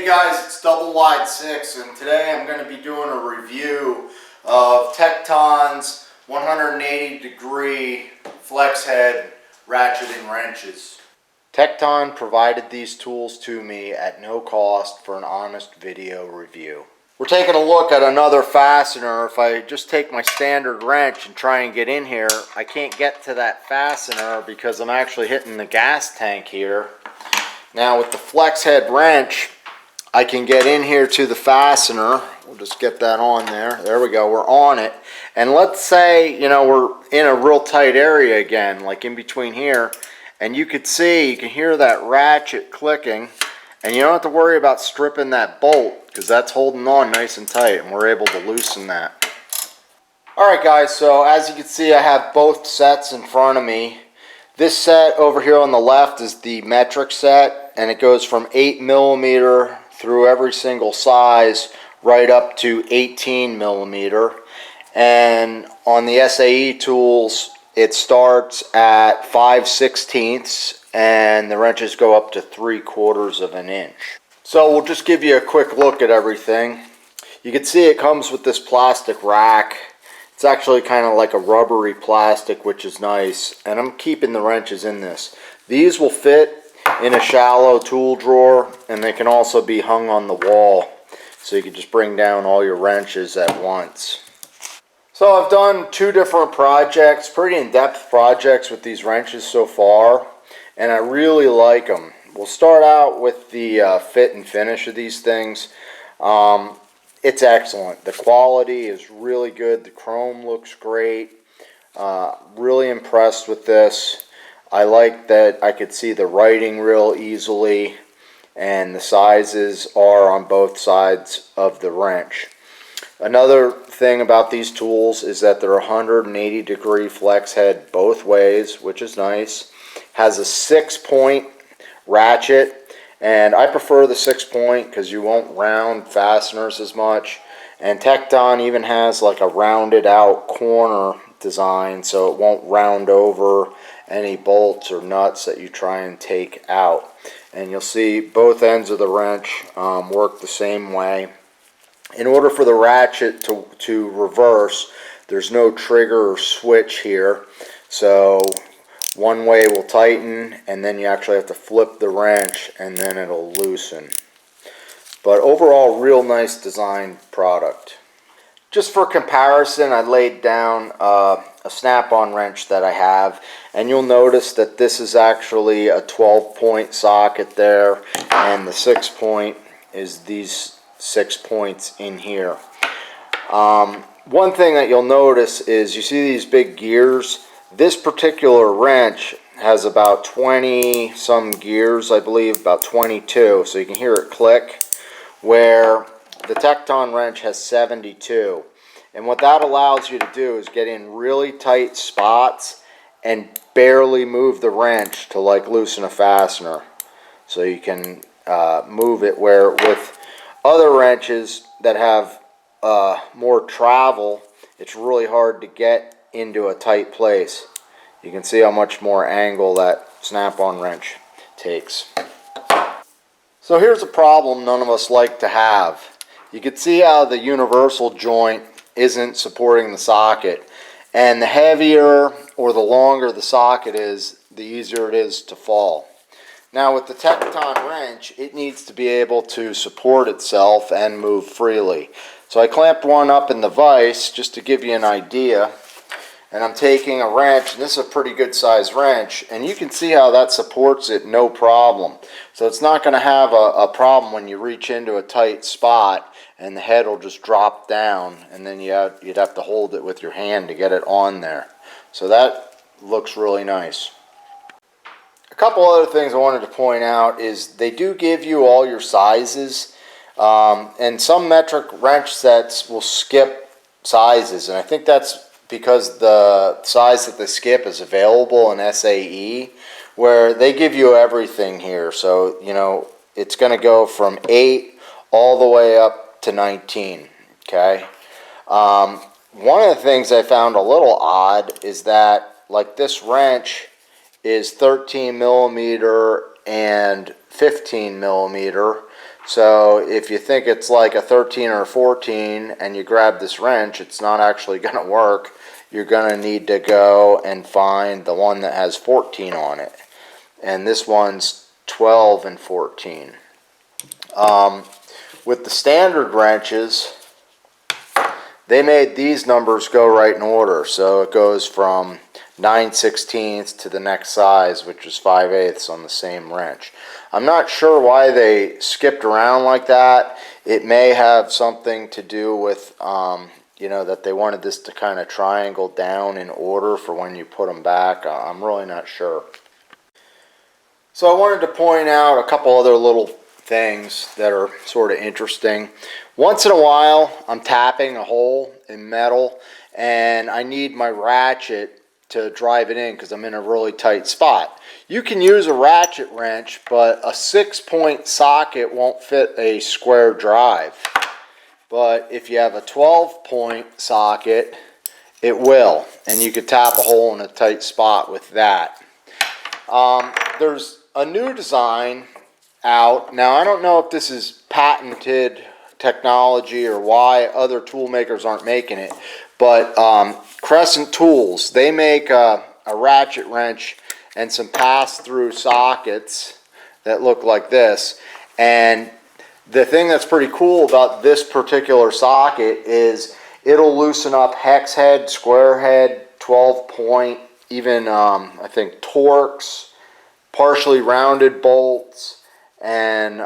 guys, it's Double Wide 6, and today I'm going to be doing a review of Tekton's 180 degree flex head ratcheting wrenches. Tekton provided these tools to me at no cost for an honest video review. We're taking a look at another fastener. If I just take my standard wrench and try and get in here, I can't get to that fastener because I'm actually hitting the gas tank here. Now with the flex head wrench, I can get in here to the fastener. We'll just get that on there. There we go, we're on it. And let's say, you know, we're in a real tight area again, like in between here. And you can hear that ratchet clicking. And you don't have to worry about stripping that bolt because that's holding on nice and tight and we're able to loosen that. Alright guys, so as you can see, I have both sets in front of me. This set over here on the left is the metric set, and it goes from 8mm through every single size right up to 18mm. And on the SAE tools, it starts at 5/16 and the wrenches go up to 3/4 of an inch. So we'll just give you a quick look at everything. You can see it comes with this plastic rack. It's actually kind of like a rubbery plastic, which is nice, and I'm keeping the wrenches in this. These will fit in a shallow tool drawer, and they can also be hung on the wall, so you can just bring down all your wrenches at once. So I've done two different projects, pretty in-depth projects with these wrenches so far, and I really like them. We'll start out with the fit and finish of these things. It's excellent. The quality is really good. The chrome looks great. Really impressed with this. I like that I could see the writing real easily, and the sizes are on both sides of the wrench. Another thing about these tools is that they're 180 degree flex head both ways, which is nice. Has a 6-point ratchet. And I prefer the 6-point because you won't round fasteners as much. And Tekton even has like a rounded out corner design so it won't round over any bolts or nuts that you try and take out. And you'll see both ends of the wrench work the same way. In order for the ratchet to reverse, there's no trigger or switch here. So one way will tighten, and then you actually have to flip the wrench, and then it'll loosen. But overall, real nice design product. Just for comparison, I laid down a snap-on wrench that I have, and you'll notice that this is actually a 12-point socket there, and the 6-point is these 6 points in here. One thing that you'll notice is you see these big gears. This particular wrench has about 20 some gears, I believe, about 22, so you can hear it click, where the Tekton wrench has 72. And what that allows you to do is get in really tight spots and barely move the wrench to like loosen a fastener. So you can move it, where with other wrenches that have more travel, it's really hard to get into a tight place. You can see how much more angle that snap-on wrench takes. So here's a problem none of us like to have. You can see how the universal joint isn't supporting the socket, and the heavier or the longer the socket is, the easier it is to fall. Now with the Tekton wrench, it needs to be able to support itself and move freely. So I clamped one up in the vise just to give you an idea. And I'm taking a wrench, and this is a pretty good size wrench, and you can see how that supports it no problem. So it's not going to have a problem when you reach into a tight spot and the head will just drop down, and then you'd have to hold it with your hand to get it on there. So that looks really nice. A couple other things I wanted to point out is they do give you all your sizes, and some metric wrench sets will skip sizes, and I think that's because the size that they skip is available in SAE, where they give you everything here. So, you know, it's going to go from 8 all the way up to 19, okay? One of the things I found a little odd is that, like, this wrench is 13mm and 15mm. So if you think it's like a 13 or a 14 and you grab this wrench, it's not actually going to work. You're going to need to go and find the one that has 14 on it. And this one's 12 and 14. With the standard wrenches, they made these numbers go right in order. So it goes from 9/16 to the next size, which is 5/8 on the same wrench. I'm not sure why they skipped around like that. It may have something to do with, you know, that they wanted this to kind of triangle down in order for when you put them back. I'm really not sure. So I wanted to point out a couple other little things that are sort of interesting. Once in a while, I'm tapping a hole in metal and I need my ratchet to drive it in because I'm in a really tight spot. You can use a ratchet wrench, but a 6-point socket won't fit a square drive. But if you have a 12-point socket, it will, and you could tap a hole in a tight spot with that. There's a new design out. Now, I don't know if this is patented technology or why other tool makers aren't making it, but Crescent Tools, they make a ratchet wrench and some pass-through sockets that look like this. And the thing that's pretty cool about this particular socket is it'll loosen up hex head, square head, 12-point, even I think Torx, partially rounded bolts, and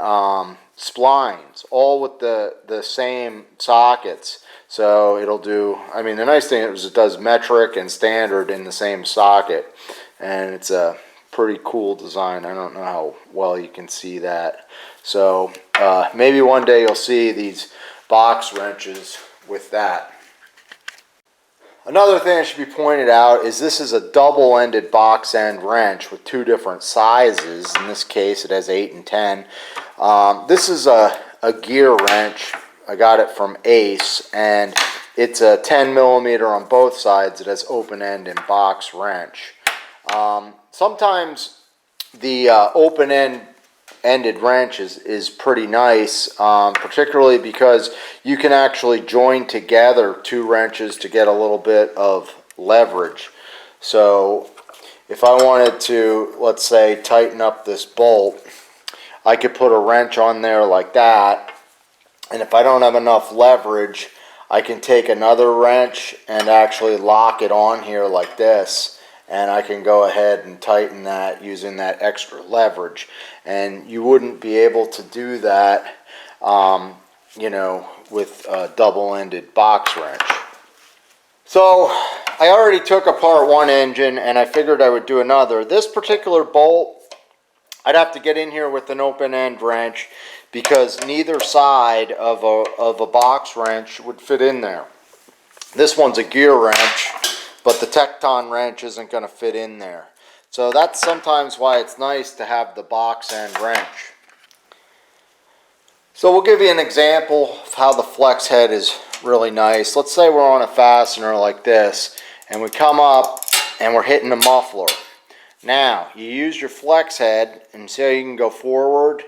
splines, all with the same sockets. So it'll do, I mean, the nice thing is it does metric and standard in the same socket, and it's a pretty cool design. I don't know how well you can see that. So maybe one day you'll see these box wrenches with that. Another thing that should be pointed out is this is a double-ended box end wrench with two different sizes. In this case, it has 8 and 10. This is a gear wrench. I got it from Ace, and it's a 10 millimeter on both sides. It has open end and box wrench. Sometimes the open-ended wrench is pretty nice, particularly because you can actually join together two wrenches to get a little bit of leverage. So if I wanted to, let's say, tighten up this bolt, I could put a wrench on there like that, and if I don't have enough leverage, I can take another wrench and actually lock it on here like this, and I can go ahead and tighten that using that extra leverage. And you wouldn't be able to do that, you know, with a double-ended box wrench. So I already took apart one engine, and I figured I would do another. This particular bolt, I'd have to get in here with an open-end wrench because neither side of a box wrench would fit in there. This one's a gear wrench, but the Tekton wrench isn't going to fit in there. So that's sometimes why it's nice to have the box end wrench. So we'll give you an example of how the flex head is really nice. Let's say we're on a fastener like this, and we come up and we're hitting the muffler. Now, you use your flex head and see how you can go forward,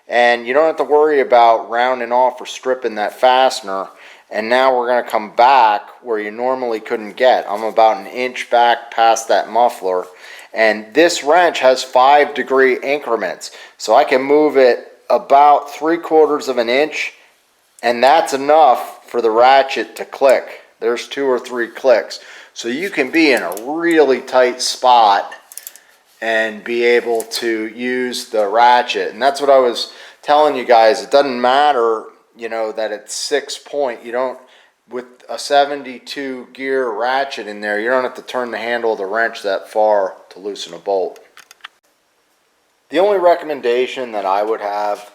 and you don't have to worry about rounding off or stripping that fastener. And now we're going to come back where you normally couldn't get. I'm about an inch back past that muffler, and this wrench has 5-degree increments, so I can move it about 3/4 of an inch, and that's enough for the ratchet to click. There's 2 or 3 clicks, so you can be in a really tight spot and be able to use the ratchet. And that's what I was telling you guys. It doesn't matter, you know, that it's 6-point. You don't, with a 72 gear ratchet in there, you don't have to turn the handle of the wrench that far to loosen a bolt. The only recommendation that I would have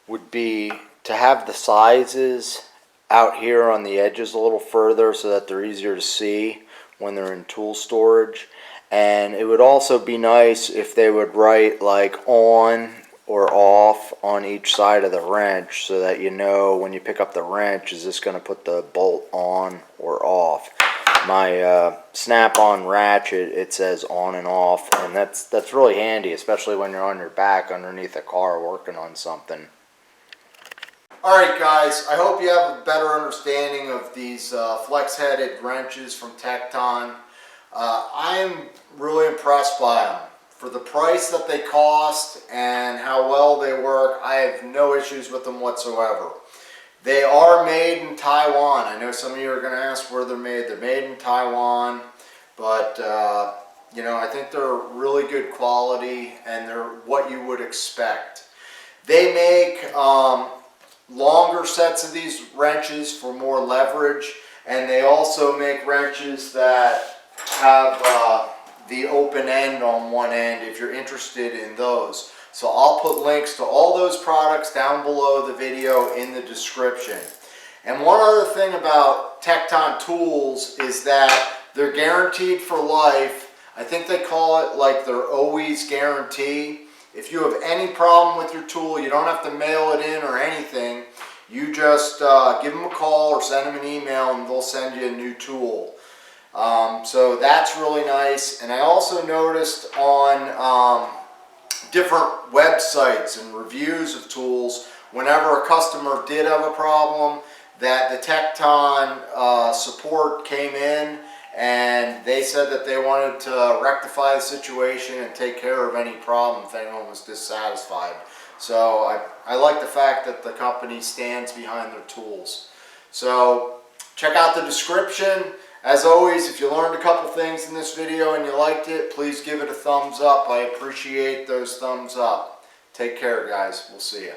would be to have the sizes out here on the edges a little further so that they're easier to see when they're in tool storage. And it would also be nice if they would write like on or off on each side of the wrench so that you know when you pick up the wrench, is this going to put the bolt on or off. My snap-on ratchet, it says on and off, and that's really handy, especially when you're on your back underneath a car working on something. Alright guys, I hope you have a better understanding of these flex-headed wrenches from Tekton. I'm really impressed by them. For the price that they cost and how well they work, I have no issues with them whatsoever. They are made in Taiwan. I know some of you are going to ask where they're made. They're made in Taiwan, but you know, I think they're really good quality and they're what you would expect. They make longer sets of these wrenches for more leverage, and they also make wrenches that have the open end on one end if you're interested in those. So I'll put links to all those products down below the video in the description. And one other thing about Tekton tools is that they're guaranteed for life. I think they call it like their always guarantee. If you have any problem with your tool, you don't have to mail it in or anything. You just give them a call or send them an email and they'll send you a new tool. So that's really nice. And I also noticed on different websites and reviews of tools, whenever a customer did have a problem, that the Tekton support came in and they said that they wanted to rectify the situation and take care of any problem if anyone was dissatisfied. So I like the fact that the company stands behind their tools. So check out the description. As always, if you learned a couple things in this video and you liked it, please give it a thumbs up. I appreciate those thumbs up. Take care, guys. We'll see you.